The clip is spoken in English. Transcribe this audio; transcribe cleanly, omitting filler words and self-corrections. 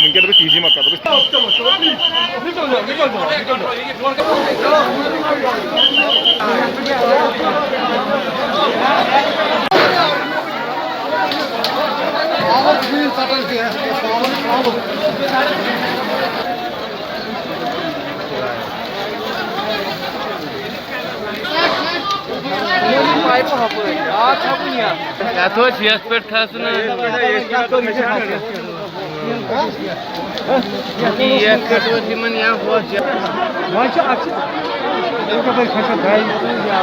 ना इनके तो टीसी मत करो Mancha açık. Ne kadar kaça dayanıyor ya.